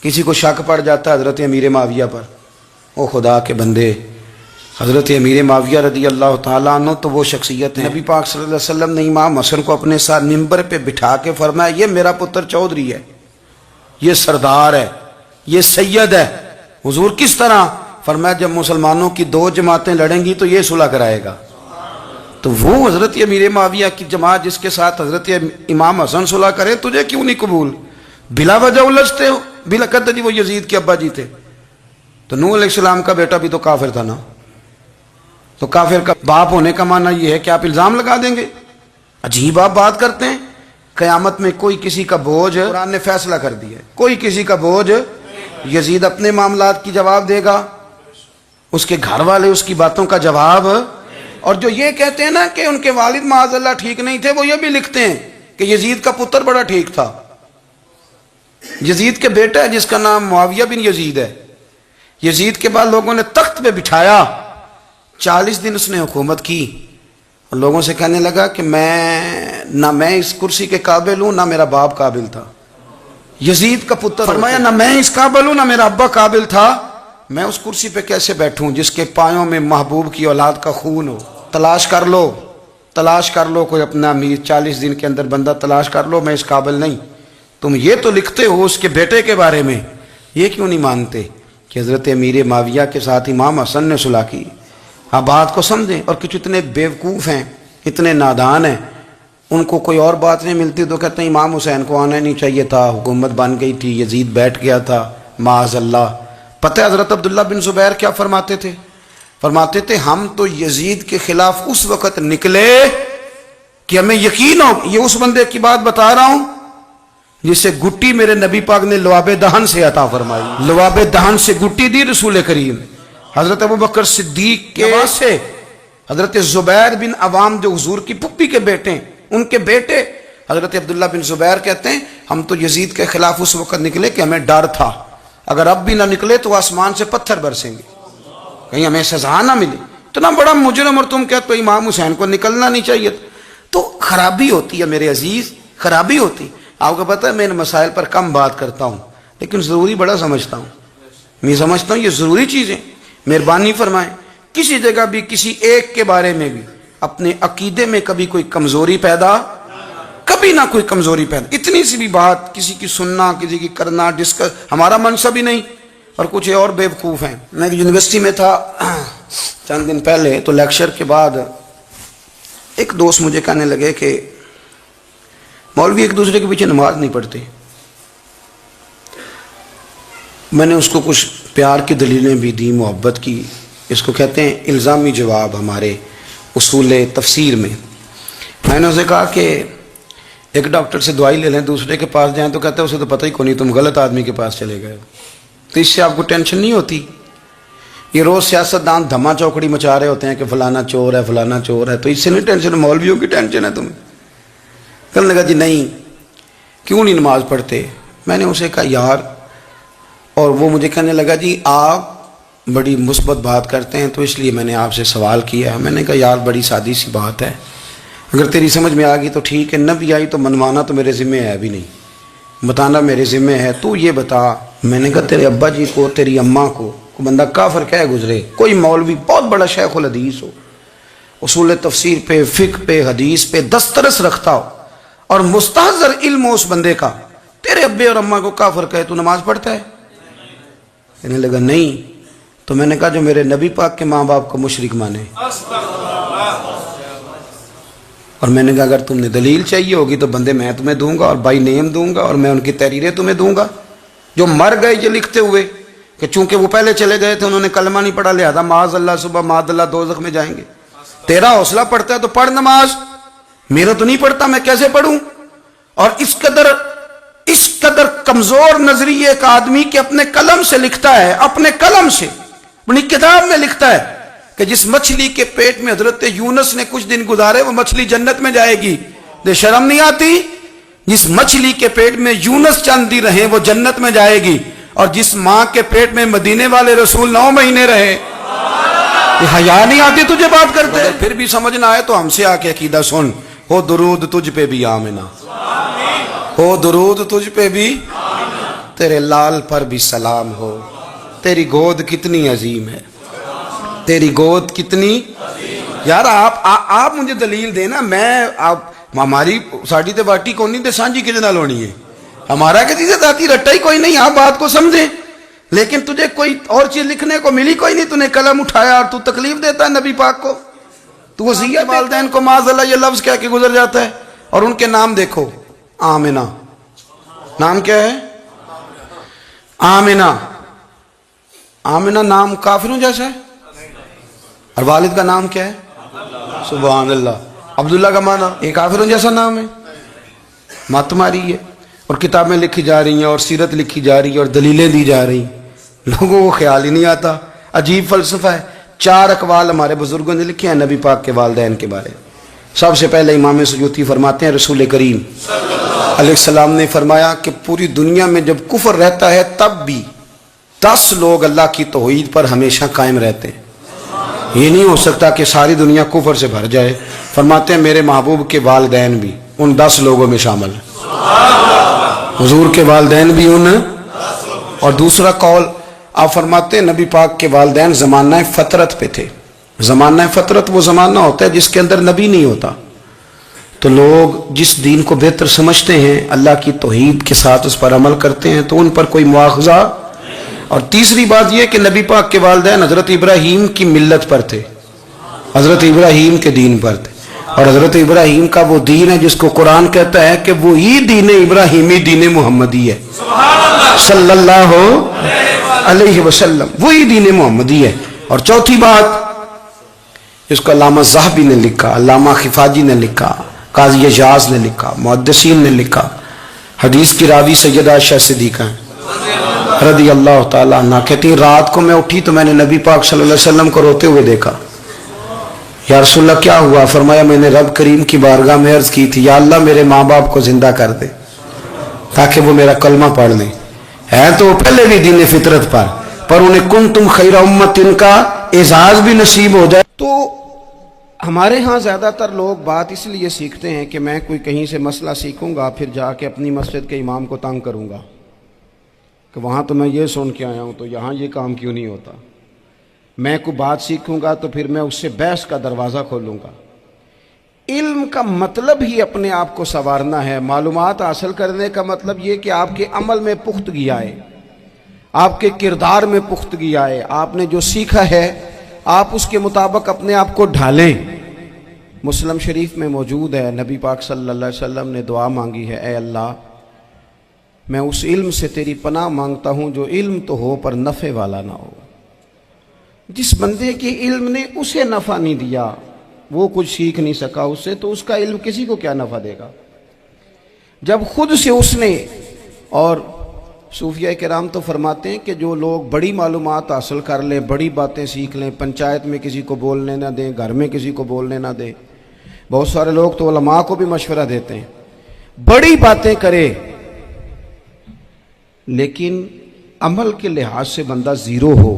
کسی کو شک پڑ جاتا ہے حضرت امیر معاویہ پر، او خدا کے بندے، حضرت امیر معاویہ رضی اللہ تعالیٰ عنہ تو وہ شخصیت ہے، نبی پاک صلی اللہ علیہ وسلم نے امام حسن کو اپنے ساتھ منبر پہ بٹھا کے فرمایا یہ میرا پتر چودھری ہے، یہ سردار ہے، یہ سید ہے۔ حضور کس طرح؟ فرمایا جب مسلمانوں کی دو جماعتیں لڑیں گی تو یہ صلح کرائے گا۔ تو وہ حضرت امیر معاویہ کی جماعت جس کے ساتھ حضرت امام حسن صلح کرے، تجھے کیوں نہیں قبول؟ بلا وجہ الجھتے ہو، بلا کہتے جی وہ یزید کے ابا جی تھے، تو نوح علیہ السلام کا بیٹا بھی تو کافر تھا نا، تو کافر کا باپ ہونے کا معنی یہ ہے کہ آپ الزام لگا دیں گے؟ عجیب آپ بات کرتے ہیں۔ قیامت میں کوئی کسی کا بوجھ، قرآن نے فیصلہ کر دیا ہے، کوئی کسی کا بوجھ، یزید اپنے معاملات کی جواب دے گا، اس کے گھر والے اس کی باتوں کا جواب۔ اور جو یہ کہتے ہیں نا کہ ان کے والد معاذ اللہ ٹھیک نہیں تھے، وہ یہ بھی لکھتے ہیں کہ یزید کا پتر بڑا ٹھیک تھا۔ یزید کے بیٹا ہے جس کا نام معاویہ بن یزید ہے، یزید کے بعد لوگوں نے تخت پہ بٹھایا، 40 دن اس نے حکومت کی، اور لوگوں سے کہنے لگا کہ نہ میں اس کرسی کے قابل ہوں، نہ میرا باپ قابل تھا۔ یزید کا پتر فرمایا نہ میں اس قابل ہوں، نہ میرا ابا قابل تھا، میں اس کرسی پہ کیسے بیٹھوں جس کے پایوں میں محبوب کی اولاد کا خون ہو؟ تلاش کر لو کوئی اپنا امیر، 40 دن کے اندر بندہ تلاش کر لو، میں اس قابل نہیں۔ تم یہ تو لکھتے ہو اس کے بیٹے کے بارے میں، یہ کیوں نہیں مانتے کہ حضرت امیر معاویہ کے ساتھ امام حسن نے صلح کی؟ آپ بات کو سمجھیں۔ اور کچھ اتنے بیوقوف ہیں، اتنے نادان ہیں، ان کو کوئی اور بات نہیں ملتی تو کہتے ہیں امام حسین کو آنا نہیں چاہیے تھا، حکومت بن گئی تھی، یزید بیٹھ گیا تھا، معاذ اللہ۔ پتہ ہے حضرت عبداللہ بن زبیر کیا فرماتے تھے؟ فرماتے تھے ہم تو یزید کے خلاف اس وقت نکلے کہ ہمیں یقین ہو، یہ اس بندے کی بات بتا رہا ہوں جسے گٹی میرے نبی پاک نے لواب دہن سے عطا فرمائی، لواب دہن سے گٹی دی رسول کریم۔ حضرت ابوبکر صدیق کے سے حضرت زبیر بن عوام جو حضور کی پھپھی کے بیٹے ہیں، ان کے بیٹے حضرت عبداللہ بن زبیر کہتے ہیں ہم تو یزید کے خلاف اس وقت نکلے کہ ہمیں ڈر تھا اگر اب بھی نہ نکلے تو آسمان سے پتھر برسیں گے، کہیں ہمیں سزا نہ ملے، اتنا بڑا مجرم، اور تم کہتے ہو امام حسین کو نکلنا نہیں چاہیے۔ تو خرابی ہوتی ہے میرے عزیز، خرابی ہوتی۔ آپ کو پتہ ہے میں ان مسائل پر کم بات کرتا ہوں لیکن ضروری بڑا سمجھتا ہوں، میں سمجھتا ہوں یہ ضروری چیزیں۔ مہربانی فرمائیں کسی جگہ بھی کسی ایک کے بارے میں بھی اپنے عقیدے میں کبھی کوئی کمزوری پیدا، کبھی نہ کوئی کمزوری پیدا، اتنی سی بھی بات کسی کی سننا، کسی کی کرنا، ڈسکس، ہمارا منصب ہی نہیں۔ اور کچھ اور بیوقوف ہیں۔ میں یونیورسٹی میں تھا چند دن پہلے، تو لیکچر کے بعد ایک دوست مجھے کہنے لگے کہ مولوی ایک دوسرے کے پیچھے نماز نہیں پڑھتے۔ میں نے اس کو کچھ پیار کی دلیلیں بھی دی، محبت کی، اس کو کہتے ہیں الزامی جواب ہمارے اصول تفسیر میں۔ میں نے اسے کہا کہ ایک ڈاکٹر سے دوائی لے لیں، دوسرے کے پاس جائیں تو کہتے ہیں اسے تو پتہ ہی کوئی نہیں، تم غلط آدمی کے پاس چلے گئے، تو اس سے آپ کو ٹینشن نہیں ہوتی؟ یہ روز سیاستدان دھما چوکڑی مچا رہے ہوتے ہیں کہ فلانا چور ہے، فلانا چور ہے، تو اس سے نہیں ٹینشن، مولویوں کی ٹینشن ہے تمہیں۔ کہنے لگا جی نہیں، کیوں نہیں نماز پڑھتے؟ میں نے اسے کہا یار، اور وہ مجھے کہنے لگا جی آپ بڑی مثبت بات کرتے ہیں تو اس لیے میں نے آپ سے سوال کیا ہے۔ میں نے کہا یار بڑی سادی سی بات ہے، اگر تیری سمجھ میں آ گئی تو ٹھیک ہے، نہ بھی آئی تو منوانا تو میرے ذمہ ہے بھی نہیں، بتانا میرے ذمہ ہے۔ تو یہ بتا، میں نے کہا تیرے ابا جی کو، تیری اماں کو کوئی بندہ کافر کہہ گزرے، کوئی مولوی بہت بڑا شیخ الحدیث ہو، اصول تفسیر پہ، فقہ پہ، حدیث پہ دسترس رکھتا ہو، اور مستحضر علم ہو اس بندے کا، تیرے ابے اور اماں کو کافر کہے تو نماز پڑھتا ہے؟ کہنے لگا نہیں۔ تو میں نے کہا جو میرے نبی پاک کے ماں باپ کو مشرک مانے، اور میں نے کہا اگر تم نے دلیل چاہیے ہوگی تو بندے میں تمہیں دوں گا، اور بائی نیم دوں گا، اور میں ان کی تحریریں تمہیں دوں گا جو مر گئے یہ لکھتے ہوئے کہ چونکہ وہ پہلے چلے گئے تھے، انہوں نے کلمہ نہیں پڑھا، لہذا معاذ اللہ صبح معاذ اللہ دوزخ میں جائیں گے۔ تیرا حوصلہ پڑھتا ہے تو پڑھ نماز، میرا تو نہیں پڑھتا، میں کیسے پڑھوں؟ اور اس قدر کمزور نظریے کا آدمی کہ اپنے قلم سے لکھتا ہے، اپنے قلم سے اپنی کتاب میں لکھتا ہے کہ جس مچھلی کے پیٹ میں حضرت یونس نے کچھ دن گزارے وہ مچھلی جنت میں جائے گی۔ دے شرم نہیں آتی؟ جس مچھلی کے پیٹ میں یونس چند دن رہے وہ جنت میں جائے گی، اور جس ماں کے پیٹ میں مدینے والے رسول 9 مہینے رہے، یہ حیا نہیں آتی تجھے بات کرتے؟ اگر پھر بھی سمجھ نہ آئے تو ہم سے آ کے عقیدہ سن، ہو درود تجھ پہ بھی آمنہ، ہو درود تجھ پہ بھی، تیرے لال پر بھی سلام ہو، تیری گود کتنی عظیم ہے، تیری گود کتنی یار آپ مجھے دلیل دینا، میں آپ ہماری ساڑی تے باٹی کون نہیں تے سانجی کدے نال ہونی ہے، ہمارا کسی سے ذاتی رٹا ہی کوئی نہیں، آپ بات کو سمجھیں، لیکن تجھے کوئی اور چیز لکھنے کو ملی کوئی نہیں، تو نے قلم اٹھایا اور تو تکلیف دیتا ہے نبی پاک کو، تو وصیت والدین کو معاذ اللہ یہ لفظ کہہ کے گزر جاتا ہے، اور ان کے نام دیکھو، آمنہ، نام کیا ہے؟ آمنہ، آمنہ نام کافروں جیسا ہے، اور والد کا نام کیا ہے؟ سبحان اللہ، عبداللہ کا معنی یہ کافروں جیسا نام ہے، مات ماری ہے، اور کتابیں لکھی جا رہی ہیں اور سیرت لکھی جا رہی ہے اور دلیلیں دی جا رہی ہیں، لوگوں کو خیال ہی نہیں آتا، عجیب فلسفہ ہے۔ 4 اقوال ہمارے بزرگوں نے لکھے ہیں نبی پاک کے والدین کے بارے۔ سب سے پہلے امام سیوطی فرماتے ہیں رسول کریم علیہ السلام نے فرمایا کہ پوری دنیا میں جب کفر رہتا ہے تب بھی 10 لوگ اللہ کی توحید پر ہمیشہ قائم رہتے ہیں، یہ نہیں ہو سکتا کہ ساری دنیا کفر سے بھر جائے۔ فرماتے ہیں میرے محبوب کے والدین بھی ان 10 لوگوں میں شامل ہیں، حضور کے والدین بھی ان۔ اور دوسرا قول آپ فرماتے ہیں نبی پاک کے والدین زمانہ فطرت پہ تھے۔ زمانہ فطرت وہ زمانہ ہوتا ہے جس کے اندر نبی نہیں ہوتا، تو لوگ جس دین کو بہتر سمجھتے ہیں اللہ کی توحید کے ساتھ اس پر عمل کرتے ہیں تو ان پر کوئی مواخذہ۔ اور تیسری بات یہ کہ نبی پاک کے والدین حضرت ابراہیم کی ملت پر تھے، حضرت ابراہیم کے دین پر تھے، اور حضرت ابراہیم کا وہ دین ہے جس کو قرآن کہتا ہے کہ وہی دین ابراہیمی دین محمدی ہے صلی اللہ علیہ وسلم، وہی دین محمدی ہے۔ اور چوتھی بات اس کو علامہ ذہبی نے لکھا، علامہ خفاجی نے لکھا، قاضی اعجاز نے لکھا، محدثین نے لکھا، حدیث کی راوی سیدہ عائشہ صدیقہ رضی اللہ تعالیٰ عنہ کہتی ہیں رات کو میں اٹھی تو میں نے نبی پاک صلی اللہ علیہ وسلم کو روتے ہوئے دیکھا۔ یا رسول اللہ کیا ہوا؟ فرمایا میں نے رب کریم کی بارگاہ میں عرض کی تھی یا اللہ میرے ماں باپ کو زندہ کر دے تاکہ وہ میرا کلمہ پڑھ لیں، ہے تو پہلے بھی دین فطرت پر انہیں کنتم خیر امت ان کا اعزاز بھی نصیب ہو جائے۔ تو ہمارے ہاں زیادہ تر لوگ بات اس لیے سیکھتے ہیں کہ میں کوئی کہیں سے مسئلہ سیکھوں گا پھر جا کے اپنی مسجد کے امام کو تنگ کروں گا کہ وہاں تو میں یہ سن کے آیا ہوں تو یہاں یہ کام کیوں نہیں ہوتا، میں کوئی بات سیکھوں گا تو پھر میں اس سے بحث کا دروازہ کھولوں گا۔ علم کا مطلب ہی اپنے آپ کو سنوارنا ہے، معلومات حاصل کرنے کا مطلب یہ کہ آپ کے عمل میں پختگی آئے، آپ کے کردار میں پختگی آئے، آپ نے جو سیکھا ہے آپ اس کے مطابق اپنے آپ کو ڈھالیں۔ مسلم شریف میں موجود ہے نبی پاک صلی اللہ علیہ وسلم نے دعا مانگی ہے اے اللہ میں اس علم سے تیری پناہ مانگتا ہوں جو علم تو ہو پر نفع والا نہ ہو۔ جس بندے کے علم نے اسے نفع نہیں دیا، وہ کچھ سیکھ نہیں سکا اس سے، تو اس کا علم کسی کو کیا نفع دے گا؟ جب خود سے اس نے، اور صوفیہ کرام تو فرماتے ہیں کہ جو لوگ بڑی معلومات حاصل کر لیں، بڑی باتیں سیکھ لیں، پنچایت میں کسی کو بولنے نہ دیں، گھر میں کسی کو بولنے نہ دیں، بہت سارے لوگ تو علماء کو بھی مشورہ دیتے ہیں، بڑی باتیں کرے لیکن عمل کے لحاظ سے بندہ زیرو ہو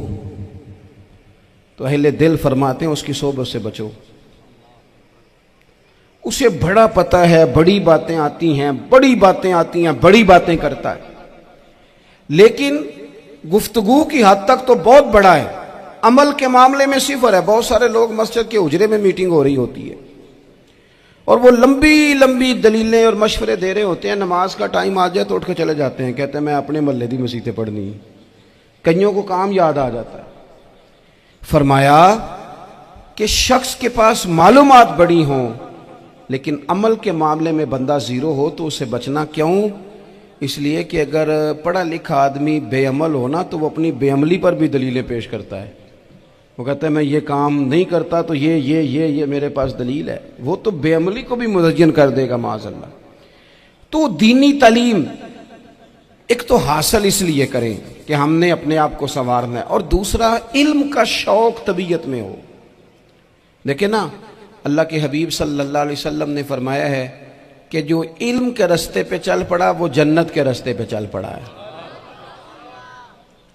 تو اہل دل فرماتے ہیں اس کی صحبت سے بچو۔ اسے بڑا پتہ ہے، بڑی باتیں آتی ہیں، بڑی باتیں آتی ہیں، بڑی باتیں کرتا ہے، لیکن گفتگو کی حد تک تو بہت بڑا ہے، عمل کے معاملے میں صفر ہے۔ بہت سارے لوگ مسجد کے حجرے میں میٹنگ ہو رہی ہوتی ہے اور وہ لمبی لمبی دلیلیں اور مشورے دے رہے ہوتے ہیں، نماز کا ٹائم آ جائے تو اٹھ کے چلے جاتے ہیں، کہتے ہیں میں اپنے محلے دی مسیتیں پڑھنی، کئیوں کو کام یاد آ جاتا ہے۔ فرمایا کہ شخص کے پاس معلومات بڑی ہوں لیکن عمل کے معاملے میں بندہ زیرو ہو تو اسے بچنا کیوں؟ اس لیے کہ اگر پڑھا لکھا آدمی بے عمل ہونا تو وہ اپنی بے عملی پر بھی دلیلیں پیش کرتا ہے، وہ کہتا ہے میں یہ کام نہیں کرتا تو یہ میرے پاس دلیل ہے، وہ تو بے عملی کو بھی مزین کر دے گا معاذ اللہ۔ تو دینی تعلیم ایک تو حاصل اس لیے کریں کہ ہم نے اپنے آپ کو سنوارنا ہے، اور دوسرا علم کا شوق طبیعت میں ہو۔ دیکھیں نا اللہ کے حبیب صلی اللہ علیہ وسلم نے فرمایا ہے کہ جو علم کے رستے پہ چل پڑا وہ جنت کے رستے پہ چل پڑا ہے۔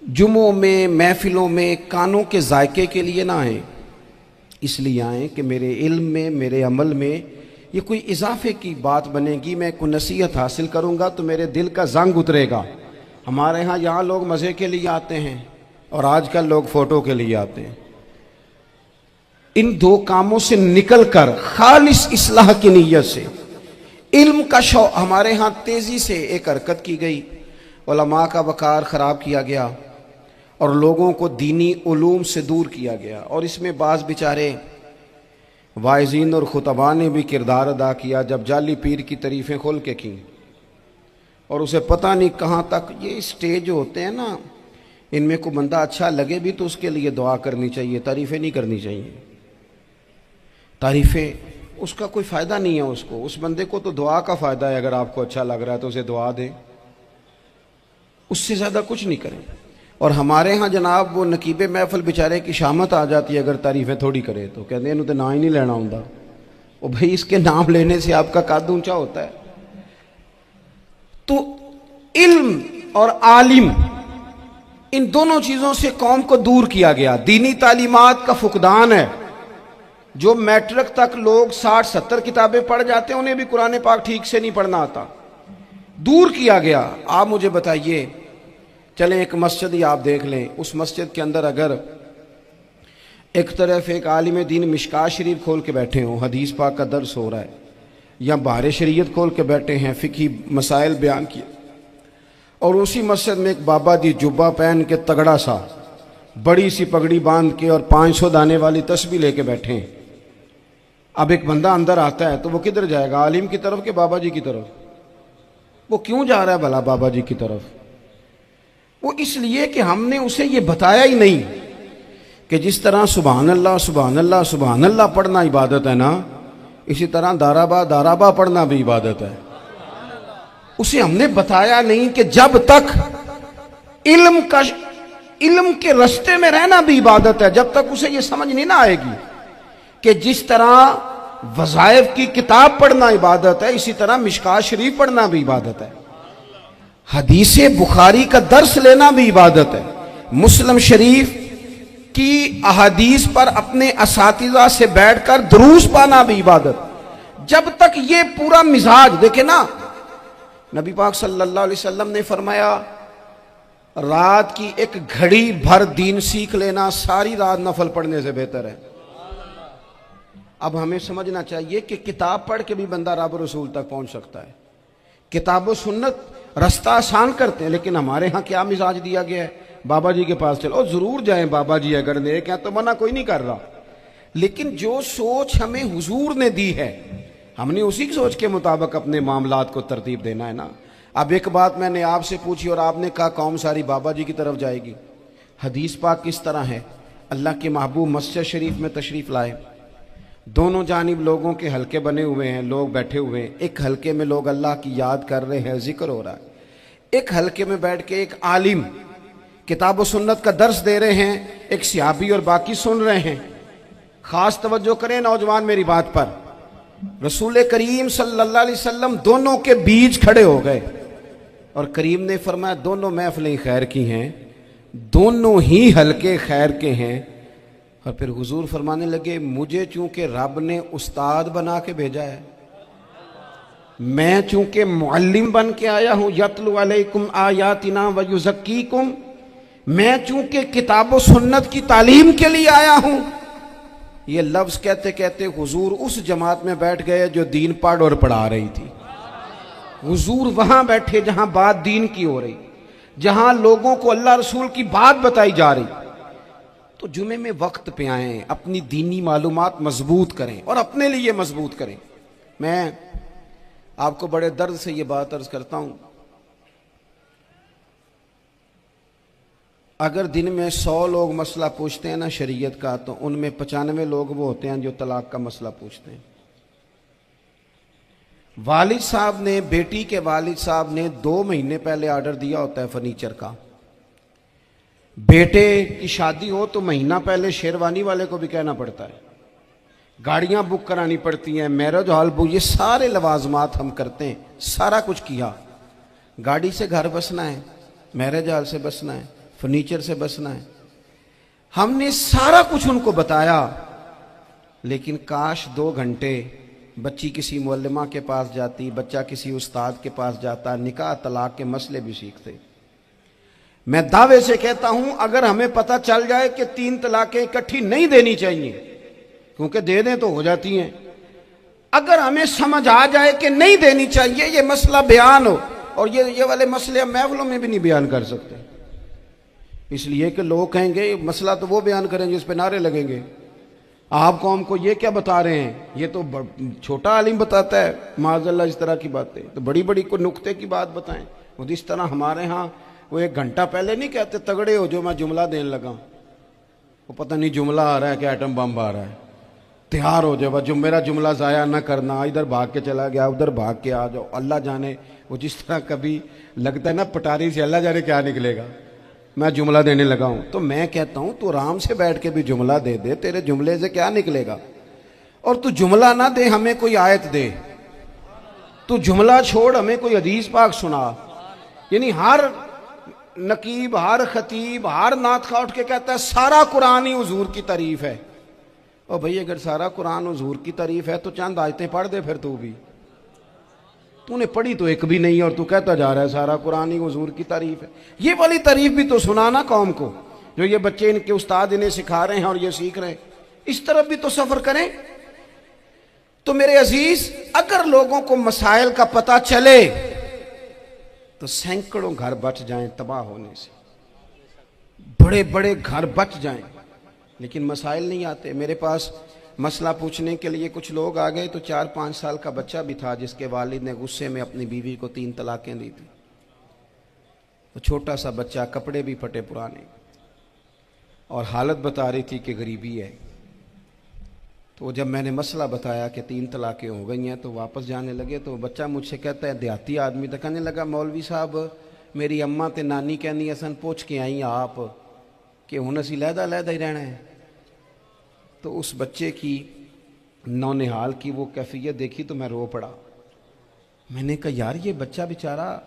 جمعوں میں، محفلوں میں کانوں کے ذائقے کے لیے نہ آئیں، اس لیے آئیں کہ میرے علم میں، میرے عمل میں یہ کوئی اضافے کی بات بنے گی، میں کوئی نصیحت حاصل کروں گا تو میرے دل کا زنگ اترے گا، ہمارے ہاں یہاں لوگ مزے کے لیے آتے ہیں اور آج کل لوگ فوٹو کے لیے آتے ہیں. ان دو کاموں سے نکل کر خالص اصلاح کی نیت سے علم کا شوق ہمارے ہاں تیزی سے ایک حرکت کی گئی. علماء کا وقار خراب کیا گیا اور لوگوں کو دینی علوم سے دور کیا گیا. اور اس میں بعض بیچارے واعظین اور خطباء نے بھی کردار ادا کیا جب جعلی پیر کی تعریفیں کھول کے کی اور اسے پتہ نہیں کہاں تک. یہ اسٹیج جو ہوتے ہیں نا, ان میں کوئی بندہ اچھا لگے بھی تو اس کے لیے دعا کرنی چاہیے, تعریفیں نہیں کرنی چاہیے. تعریفیں اس کا کوئی فائدہ نہیں ہے. اس بندے کو تو دعا کا فائدہ ہے. اگر آپ کو اچھا لگ رہا ہے تو اسے دعا دیں, اس سے زیادہ کچھ نہیں کریں. اور ہمارے ہاں جناب وہ نقیب محفل بیچارے کی شامت آ جاتی ہے اگر تعریفیں تھوڑی کرے تو کہتے ہیں انہوں تو نام ہی نہیں لینا ہوں. وہ بھائی اس کے نام لینے سے آپ کا قد اونچا ہوتا ہے. تو علم اور عالم ان دونوں چیزوں سے قوم کو دور کیا گیا. دینی تعلیمات کا فقدان ہے. جو میٹرک تک لوگ 60-70 کتابیں پڑھ جاتے ہیں انہیں بھی قرآن پاک ٹھیک سے نہیں پڑھنا آتا. دور کیا گیا. آپ مجھے بتائیے, چلیں ایک مسجد ہی آپ دیکھ لیں, اس مسجد کے اندر اگر ایک طرف ایک عالم دین مشکات شریف کھول کے بیٹھے ہوں, حدیث پاک کا درس ہو رہا ہے, یا بحر شریعت کھول کے بیٹھے ہیں, فقہی مسائل بیان کیے, اور اسی مسجد میں ایک بابا جی جبہ پہن کے تگڑا سا بڑی سی پگڑی باندھ کے اور 500 دانے والی تسبیح لے کے بیٹھے ہیں. اب ایک بندہ اندر آتا ہے تو وہ کدھر جائے گا, عالم کی طرف کہ بابا جی کی طرف؟ وہ کیوں جا رہا ہے بھلا بابا جی کی طرف؟ وہ اس لیے کہ ہم نے اسے یہ بتایا ہی نہیں کہ جس طرح سبحان اللہ سبحان اللہ سبحان اللہ پڑھنا عبادت ہے نا, اسی طرح دارابا پڑھنا بھی عبادت ہے. اسے ہم نے بتایا نہیں کہ جب تک علم کے رستے میں رہنا بھی عبادت ہے, جب تک اسے یہ سمجھ نہیں نہ آئے گی کہ جس طرح وظائف کی کتاب پڑھنا عبادت ہے اسی طرح مشکات شریف پڑھنا بھی عبادت ہے, حدیث بخاری کا درس لینا بھی عبادت ہے, مسلم شریف کی احادیث پر اپنے اساتذہ سے بیٹھ کر دروس پانا بھی عبادت. جب تک یہ پورا مزاج دیکھیں نا, نبی پاک صلی اللہ علیہ وسلم نے فرمایا رات کی ایک گھڑی بھر دین سیکھ لینا ساری رات نفل پڑھنے سے بہتر ہے. اب ہمیں سمجھنا چاہیے کہ کتاب پڑھ کے بھی بندہ رب رسول تک پہنچ سکتا ہے. کتاب و سنت رستہ آسان کرتے ہیں, لیکن ہمارے ہاں کیا مزاج دیا گیا ہے, بابا جی کے پاس چلو, ضرور جائیں بابا جی اگر نیک ہیں تو منع کوئی نہیں کر رہا, لیکن جو سوچ ہمیں حضور نے دی ہے ہم نے اسی کی سوچ کے مطابق اپنے معاملات کو ترتیب دینا ہے نا. اب ایک بات میں نے آپ سے پوچھی اور آپ نے کہا قوم ساری بابا جی کی طرف جائے گی. حدیث پاک کس طرح ہے, اللہ کے محبوب مسجد شریف میں تشریف لائے, دونوں جانب لوگوں کے حلقے بنے ہوئے ہیں, لوگ بیٹھے ہوئے ہیں, ایک حلقے میں لوگ اللہ کی یاد کر رہے ہیں, ذکر ہو رہا ہے, ایک حلقے میں بیٹھ کے ایک عالم کتاب و سنت کا درس دے رہے ہیں, ایک صحابی اور باقی سن رہے ہیں. خاص توجہ کریں نوجوان میری بات پر, رسول کریم صلی اللہ علیہ وسلم دونوں کے بیچ کھڑے ہو گئے اور کریم نے فرمایا دونوں محفلیں خیر کی ہیں, دونوں ہی حلقے خیر کے ہیں. اور پھر حضور فرمانے لگے مجھے چونکہ رب نے استاد بنا کے بھیجا ہے, میں چونکہ معلم بن کے آیا ہوں, یتلو علیکم آیاتنا ویزکیکم, میں چونکہ کتاب و سنت کی تعلیم کے لیے آیا ہوں. یہ لفظ کہتے کہتے حضور اس جماعت میں بیٹھ گئے جو دین پڑھ اور پڑھا رہی تھی. حضور وہاں بیٹھے جہاں بات دین کی ہو رہی, جہاں لوگوں کو اللہ رسول کی بات بتائی جا رہی. تو جمعے میں وقت پہ آئیں, اپنی دینی معلومات مضبوط کریں اور اپنے لیے مضبوط کریں. میں آپ کو بڑے درد سے یہ بات عرض کرتا ہوں, اگر دن میں 100 لوگ مسئلہ پوچھتے ہیں نا شریعت کا, تو ان میں 95 لوگ وہ ہوتے ہیں جو طلاق کا مسئلہ پوچھتے ہیں. والد صاحب نے, بیٹی کے والد صاحب نے 2 مہینے پہلے آرڈر دیا ہوتا ہے فرنیچر کا. بیٹے کی شادی ہو تو مہینہ پہلے شیروانی والے کو بھی کہنا پڑتا ہے, گاڑیاں بک کرانی پڑتی ہیں, میرج ہال بک, یہ سارے لوازمات ہم کرتے ہیں. سارا کچھ کیا, گاڑی سے گھر بسنا ہے, میرج ہال سے بسنا ہے, فرنیچر سے بسنا ہے. ہم نے سارا کچھ ان کو بتایا, لیکن کاش 2 گھنٹے بچی کسی معلمہ کے پاس جاتی, بچہ کسی استاد کے پاس جاتا, نکاح طلاق کے مسئلے بھی سیکھتے. میں دعوے سے کہتا ہوں اگر ہمیں پتہ چل جائے کہ 3 طلاقیں اکٹھی نہیں دینی چاہیے، کیونکہ دے دیں تو ہو جاتی ہیں، اگر ہمیں سمجھ آ جائے کہ نہیں دینی چاہیے، یہ مسئلہ بیان ہو، اور یہ والے مسئلے ہم محفلوں میں بھی نہیں بیان کر سکتے، اس لیے کہ لوگ کہیں گے مسئلہ تو وہ بیان کریں گے، اس پہ نعرے لگیں گے، آپ قوم کو یہ کیا بتا رہے ہیں، یہ تو چھوٹا عالم بتاتا ہے معاذ اللہ اس طرح کی باتیں، تو بڑی بڑی کوئی نقطے کی بات بتائیں۔ وہ اس طرح ہمارے ہاں وہ 1 گھنٹہ پہلے نہیں کہتے تگڑے ہو جو میں جملہ دینے لگا، وہ پتہ نہیں جملہ آ رہا ہے کہ ایٹم بم آ رہا ہے، تیار ہو جاؤ، جو میرا جملہ ضائع نہ کرنا، ادھر بھاگ کے چلا گیا ادھر بھاگ کے آ جاؤ، اللہ جانے وہ جس طرح کبھی لگتا ہے نا پٹاری سے اللہ جانے کیا نکلے گا، میں جملہ دینے لگا ہوں۔ تو میں کہتا ہوں تو آرام سے بیٹھ کے بھی جملہ دے دے، تیرے جملے سے کیا نکلے گا، اور تو جملہ نہ دے ہمیں کوئی آیت دے، تو جملہ چھوڑ ہمیں کوئی حدیث پاک سنا، یعنی ہر نقیب، ہر خطیب، ہر نعت خواہ اٹھ کے کہتا ہے سارا قرآن ہی حضور کی تعریف ہے۔ اور بھئی اگر سارا قرآن حضور کی تعریف ہے تو چند آیتیں پڑھ دے پھر تو نے پڑھی تو ایک بھی نہیں، اور تو کہتا جا رہا ہے سارا قرآن ہی حضور کی تعریف ہے۔ یہ والی تعریف بھی تو سنانا قوم کو، جو یہ بچے ان کے استاد انہیں سکھا رہے ہیں اور یہ سیکھ رہے ہیں، اس طرف بھی تو سفر کریں۔ تو میرے عزیز، اگر لوگوں کو مسائل کا پتہ چلے تو سینکڑوں گھر بچ جائیں تباہ ہونے سے، بڑے بڑے گھر بچ جائیں، لیکن مسائل نہیں آتے۔ میرے پاس مسئلہ پوچھنے کے لیے کچھ لوگ آ گئے، تو 4-5 سال کا بچہ بھی تھا جس کے والد نے غصے میں اپنی بیوی کو 3 طلاقیں دی تھی، وہ چھوٹا سا بچہ، کپڑے بھی پھٹے پرانے، اور حالت بتا رہی تھی کہ غریبی ہے۔ تو جب میں نے مسئلہ بتایا کہ 3 طلاقیں ہو گئی ہیں تو واپس جانے لگے، تو بچہ مجھ سے کہتا ہے، دیہاتی آدمی تو کہنے لگا مولوی صاحب میری اماں تے نانی کہنی اسن پوچھ کے آئیں آپ کہ ہن اسی لہدا لہدا ہی رہنا ہے۔ تو اس بچے کی نونہال کی وہ کیفیت دیکھی تو میں رو پڑا۔ میں نے کہا یار یہ بچہ بیچارہ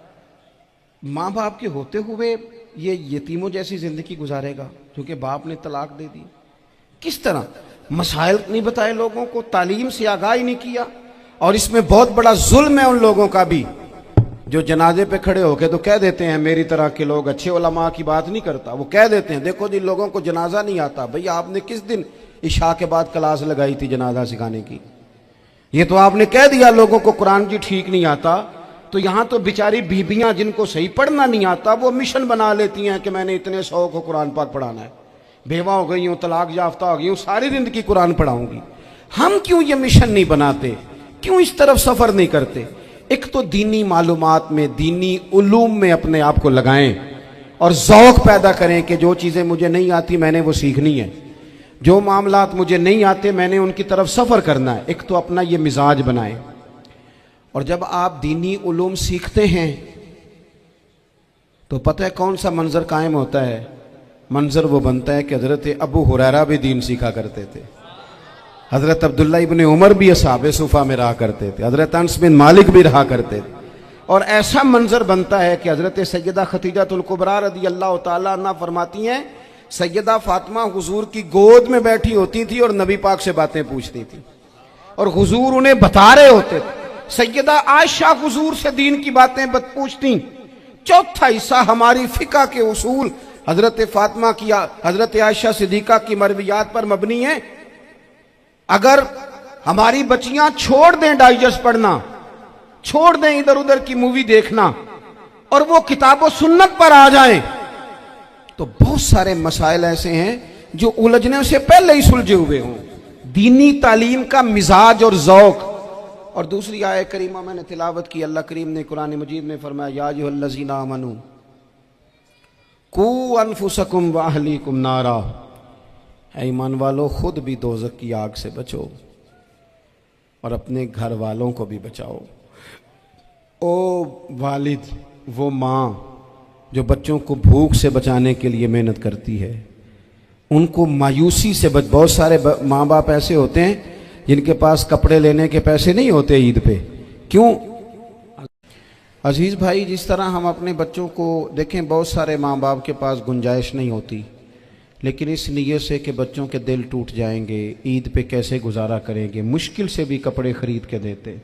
ماں باپ کے ہوتے ہوئے یہ یتیموں جیسی زندگی گزارے گا کیونکہ باپ نے طلاق دے دی، کس طرح؟ مسائل نہیں بتائے لوگوں کو، تعلیم سے آگاہی نہیں کیا، اور اس میں بہت بڑا ظلم ہے ان لوگوں کا بھی جو جنازے پہ کھڑے ہو کے تو کہہ دیتے ہیں، میری طرح کے لوگ اچھے علماء کی بات نہیں کرتا، وہ کہہ دیتے ہیں دیکھو جن لوگوں کو جنازہ نہیں آتا، بھئی آپ نے کس دن عشاء کے بعد کلاس لگائی تھی جنازہ سکھانے کی؟ یہ تو آپ نے کہہ دیا لوگوں کو قرآن جی ٹھیک نہیں آتا، تو یہاں تو بیچاری بیبیاں جن کو صحیح پڑھنا نہیں آتا وہ مشن بنا لیتی ہیں کہ میں نے اتنے 100 کو قرآن پاک پڑھانا ہے، بیوہ ہو گئی ہوں، طلاق یافتہ ہو گئی ہوں، ساری زندگی قرآن پڑھاؤں گی۔ ہم کیوں یہ مشن نہیں بناتے، کیوں اس طرف سفر نہیں کرتے؟ ایک تو دینی معلومات میں، دینی علوم میں اپنے آپ کو لگائیں اور ذوق پیدا کریں کہ جو چیزیں مجھے نہیں آتی میں نے وہ سیکھنی ہے، جو معاملات مجھے نہیں آتے میں نے ان کی طرف سفر کرنا ہے۔ ایک تو اپنا یہ مزاج بنائیں، اور جب آپ دینی علوم سیکھتے ہیں تو پتہ ہے کون سا منظر قائم ہوتا ہے؟ منظر وہ بنتا ہے کہ حضرت ابو ہریرہ بھی دین سیکھا کرتے تھے، حضرت عبداللہ ابن عمر بھی اصحاب صفہ میں رہا کرتے تھے، حضرت انس بن مالک بھی رہا کرتے تھے، اور ایسا منظر بنتا ہے کہ حضرت سیدہ خدیجہ الکبریٰ رضی اللہ تعالیٰ عنہ فرماتی ہیں سیدہ فاطمہ حضور کی گود میں بیٹھی ہوتی تھی اور نبی پاک سے باتیں پوچھتی تھی اور حضور انہیں بتا رہے ہوتے تھے۔ سیدہ عائشہ حضور سے دین کی باتیں پوچھتی۔ چوتھا حصہ ہماری فقہ کے اصول حضرت فاطمہ کی، حضرت عائشہ صدیقہ کی مرویات پر مبنی ہیں۔ اگر ہماری بچیاں چھوڑ دیں ڈائجسٹ پڑھنا، چھوڑ دیں ادھر ادھر کی مووی دیکھنا، اور وہ کتاب و سنت پر آ جائیں تو بہت سارے مسائل ایسے ہیں جو الجھنے سے پہلے ہی سلجھے ہوئے ہوں۔ دینی تعلیم کا مزاج اور ذوق۔ اور دوسری آیت کریمہ میں نے تلاوت کی، اللہ کریم نے قرآن مجید میں فرمایا یا ایھا الذین آمنوا قوا انفسکم واہلیکم نارا، اے ایمان والو خود بھی دوزخ کی آگ سے بچو اور اپنے گھر والوں کو بھی بچاؤ۔ او والد، وہ ماں جو بچوں کو بھوک سے بچانے کے لیے محنت کرتی ہے، ان کو مایوسی سے بہت سارے ماں باپ ایسے ہوتے ہیں جن کے پاس کپڑے لینے کے پیسے نہیں ہوتے عید پہ، کیوں؟ عزیز بھائی، جس طرح ہم اپنے بچوں کو دیکھیں، بہت سارے ماں باپ کے پاس گنجائش نہیں ہوتی، لیکن اس نیت سے کہ بچوں کے دل ٹوٹ جائیں گے، عید پہ کیسے گزارا کریں گے، مشکل سے بھی کپڑے خرید کے دیتے۔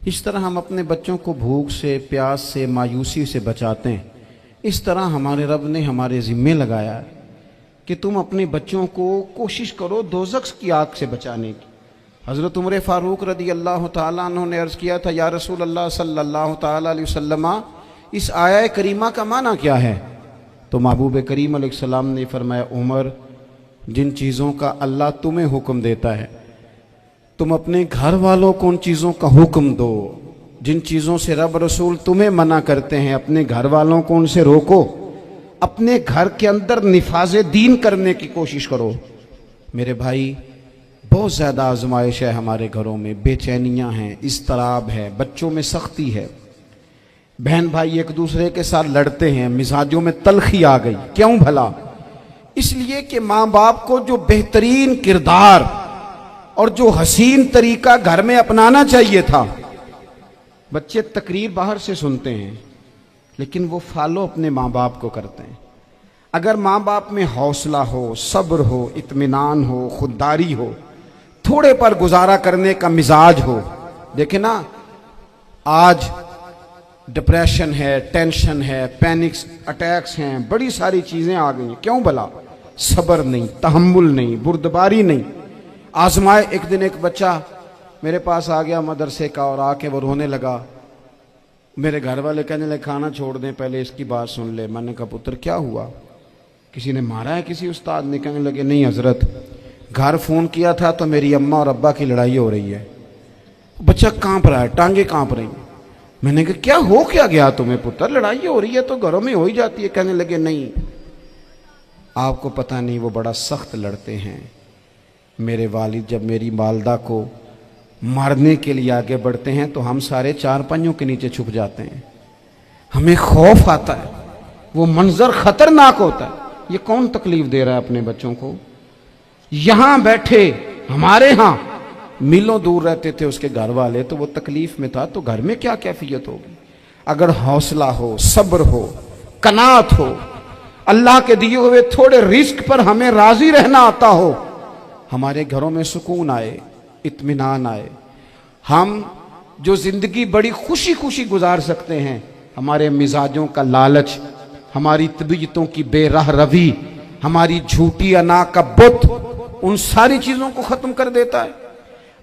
اس طرح ہم اپنے بچوں کو بھوک سے، پیاس سے، مایوسی سے بچاتے ہیں۔ اس طرح ہمارے رب نے ہمارے ذمے لگایا ہے کہ تم اپنے بچوں کو کوشش کرو دوزخ کی آگ سے بچانے کی۔ حضرت عمر فاروق رضی اللہ تعالیٰ عنہ نے عرض کیا تھا، یا رسول اللہ صلی اللہ تعالیٰ علیہ وسلم، اس آیہ کریمہ کا معنی کیا ہے؟ تو محبوب کریم علیہ السلام نے فرمایا، عمر، جن چیزوں کا اللہ تمہیں حکم دیتا ہے تم اپنے گھر والوں کو ان چیزوں کا حکم دو، جن چیزوں سے رب رسول تمہیں منع کرتے ہیں اپنے گھر والوں کو ان سے روکو، اپنے گھر کے اندر نفاذ دین کرنے کی کوشش کرو۔ میرے بھائی، بہت زیادہ آزمائش ہے ہمارے گھروں میں، بے چینیاں ہیں، اضطراب ہے، بچوں میں سختی ہے، بہن بھائی ایک دوسرے کے ساتھ لڑتے ہیں، مزاجوں میں تلخی آ گئی۔ کیوں بھلا؟ اس لیے کہ ماں باپ کو جو بہترین کردار اور جو حسین طریقہ گھر میں اپنانا چاہیے تھا، بچے تقریر باہر سے سنتے ہیں لیکن وہ فالو اپنے ماں باپ کو کرتے ہیں۔ اگر ماں باپ میں حوصلہ ہو، صبر ہو، اطمینان ہو، خودداری ہو، تھوڑے پر گزارا کرنے کا مزاج ہو۔ دیکھیں نا، آج ڈپریشن ہے، ٹینشن ہے، پینکس اٹیکس ہیں، بڑی ساری چیزیں آ گئی ہیں۔ کیوں بھلا؟ صبر نہیں، تحمل نہیں، بردباری نہیں۔ آزمائے۔ ایک دن ایک بچہ میرے پاس آ گیا مدرسے کا، اور آ کے وہ رونے لگا۔ میرے گھر والے کہنے لگے کھانا چھوڑ دیں، پہلے اس کی بات سن لے۔ میں نے کہا پتر کیا ہوا؟ کسی نے مارا ہے کسی استاد نے؟ کہنے لگے نہیں حضرت، گھر فون کیا تھا تو میری اماں اور ابا کی لڑائی ہو رہی ہے۔ بچہ کانپ رہا ہے، ٹانگیں کانپ رہی ہیں۔ میں نے کہا کیا ہو کیا گیا تمہیں پتر؟ لڑائی ہو رہی ہے تو گھروں میں ہو ہی جاتی ہے۔ کہنے لگے نہیں، آپ کو پتہ نہیں، وہ بڑا سخت لڑتے ہیں۔ میرے والد جب میری والدہ کو مارنے کے لیے آگے بڑھتے ہیں تو ہم سارے چار پنجوں کے نیچے چھپ جاتے ہیں، ہمیں خوف آتا ہے، وہ منظر خطرناک ہوتا ہے۔ یہ کون تکلیف دے رہا ہے اپنے بچوں کو؟ یہاں بیٹھے ہمارے ہاں میلوں دور رہتے تھے اس کے گھر والے، تو وہ تکلیف میں تھا، تو گھر میں کیا کیفیت ہوگی؟ اگر حوصلہ ہو، صبر ہو، قناعت ہو، اللہ کے دیے ہوئے تھوڑے رزق پر ہمیں راضی رہنا آتا ہو، ہمارے گھروں میں سکون آئے، اطمینان آئے، ہم جو زندگی بڑی خوشی خوشی گزار سکتے ہیں، ہمارے مزاجوں کا لالچ، ہماری طبیعتوں کی بے راہ روی، ہماری جھوٹی انا کا بت، ان ساری چیزوں کو ختم کر دیتا ہے۔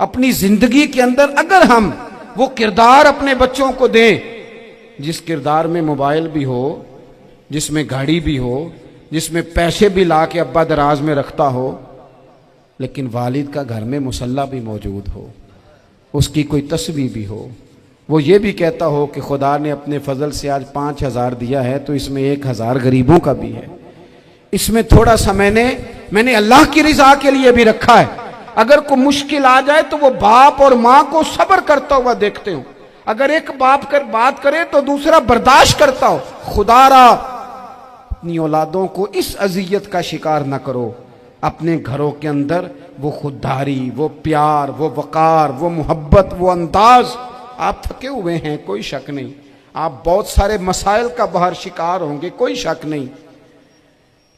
اپنی زندگی کے اندر اگر ہم وہ کردار اپنے بچوں کو دیں، جس کردار میں موبائل بھی ہو، جس میں گاڑی بھی ہو، جس میں پیسے بھی لا کے ابا دراز میں رکھتا ہو، لیکن والد کا گھر میں مصلی بھی موجود ہو، اس کی کوئی تسبیح بھی ہو، وہ یہ بھی کہتا ہو کہ خدا نے اپنے فضل سے آج 5,000 دیا ہے تو اس میں 1,000 غریبوں کا بھی ہے، اس میں تھوڑا سا میں نے اللہ کی رضا کے لیے بھی رکھا ہے۔ اگر کوئی مشکل آ جائے تو وہ باپ اور ماں کو صبر کرتا ہوا دیکھتے ہوں، اگر ایک باپ کر بات کرے تو دوسرا برداشت کرتا ہو۔ خدا را اپنی اولادوں کو اس اذیت کا شکار نہ کرو۔ اپنے گھروں کے اندر وہ خودداری، وہ پیار، وہ وقار، وہ محبت، وہ انداز۔ آپ تھکے ہوئے ہیں، کوئی شک نہیں، آپ بہت سارے مسائل کا باہر شکار ہوں گے، کوئی شک نہیں،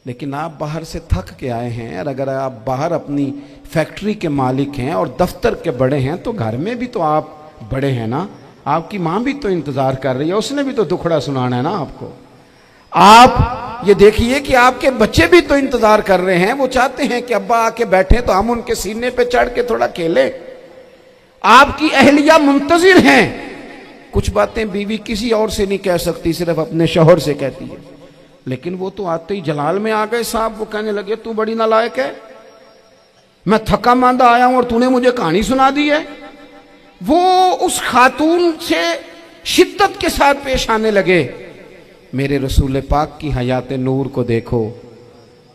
لیکن آپ باہر سے تھک کے آئے ہیں، اور اگر آپ باہر اپنی فیکٹری کے مالک ہیں اور دفتر کے بڑے ہیں تو گھر میں بھی تو آپ بڑے ہیں نا۔ آپ کی ماں بھی تو انتظار کر رہی ہے، اس نے بھی تو دکھڑا سنانا ہے نا آپ کو۔ آپ یہ دیکھیے کہ آپ کے بچے بھی تو انتظار کر رہے ہیں، وہ چاہتے ہیں کہ ابا آ کے بیٹھیں تو ہم ان کے سینے پہ چڑھ کے تھوڑا کھیلیں۔ آپ کی اہلیہ منتظر ہیں، کچھ باتیں بیوی کسی اور سے نہیں کہہ سکتی، صرف اپنے شوہر سے کہتی ہے، لیکن وہ تو آتے ہی جلال میں آ گئے صاحب، وہ کہنے لگے تو بڑی نالائق ہے، میں تھکا ماندہ آیا ہوں اور تو نے مجھے کہانی سنا دی ہے۔ وہ اس خاتون سے شدت کے ساتھ پیش آنے لگے۔ میرے رسول پاک کی حیات نور کو دیکھو،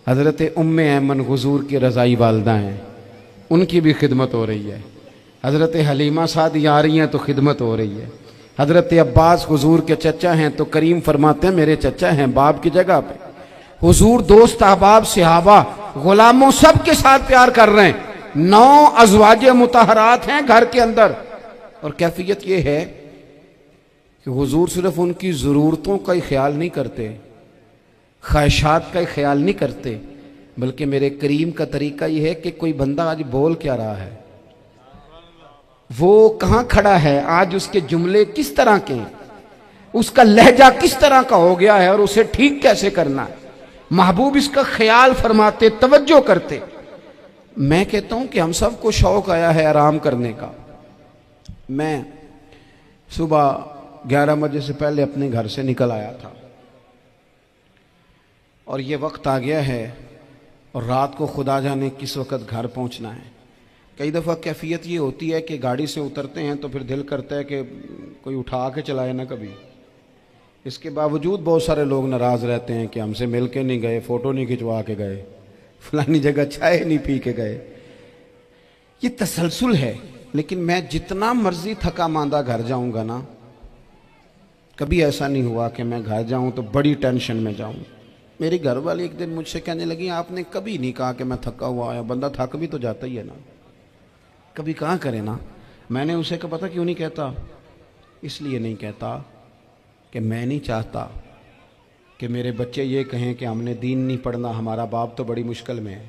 حضرت ام ایمن حضور کی رضائی والدہ ہیں، ان کی بھی خدمت ہو رہی ہے، حضرت حلیمہ سعدی آ رہی ہیں تو خدمت ہو رہی ہے، حضرت عباس حضور کے چچا ہیں تو کریم فرماتے ہیں میرے چچا ہیں باپ کی جگہ پہ۔ حضور دوست احباب صحابہ غلاموں سب کے ساتھ پیار کر رہے ہیں، 9 ازواج مطہرات ہیں گھر کے اندر، اور کیفیت یہ ہے کہ حضور صرف ان کی ضرورتوں کا ہی خیال نہیں کرتے، خواہشات کا ہی خیال نہیں کرتے، بلکہ میرے کریم کا طریقہ یہ ہے کہ کوئی بندہ آج بول کیا رہا ہے، وہ کہاں کھڑا ہے، آج اس کے جملے کس طرح کے ہیں، اس کا لہجہ کس طرح کا ہو گیا ہے اور اسے ٹھیک کیسے کرنا ہے. محبوب اس کا خیال فرماتے, توجہ کرتے. میں کہتا ہوں کہ ہم سب کو شوق آیا ہے آرام کرنے کا. میں صبح 11 بجے سے پہلے اپنے گھر سے نکل آیا تھا اور یہ وقت آ گیا ہے اور رات کو خدا جانے کس وقت گھر پہنچنا ہے. کئی دفعہ کیفیت یہ ہوتی ہے کہ گاڑی سے اترتے ہیں تو پھر دل کرتا ہے کہ کوئی اٹھا کے چلائے نہ کبھی. اس کے باوجود بہت سارے لوگ ناراض رہتے ہیں کہ ہم سے مل کے نہیں گئے, فوٹو نہیں کھنچوا کے گئے, فلانی جگہ چائے نہیں پی کے گئے. یہ تسلسل ہے. لیکن میں جتنا مرضی تھکا ماندہ گھر جاؤں گا نا, کبھی ایسا نہیں ہوا کہ میں گھر جاؤں تو بڑی ٹینشن میں جاؤں. میری گھر والی ایک دن مجھ سے کہنے لگی, آپ نے کبھی نہیں کہا کہ میں تھکا ہوا آیا. بندہ تھک بھی تو جاتا ہی ہے نا, کبھی کہاں کرے نا. میں نے اسے کہا پتہ کیوں نہیں کہتا, اس لیے نہیں کہتا کہ میں نہیں چاہتا کہ میرے بچے یہ کہیں کہ ہم نے دین نہیں پڑھنا, ہمارا باپ تو بڑی مشکل میں ہے.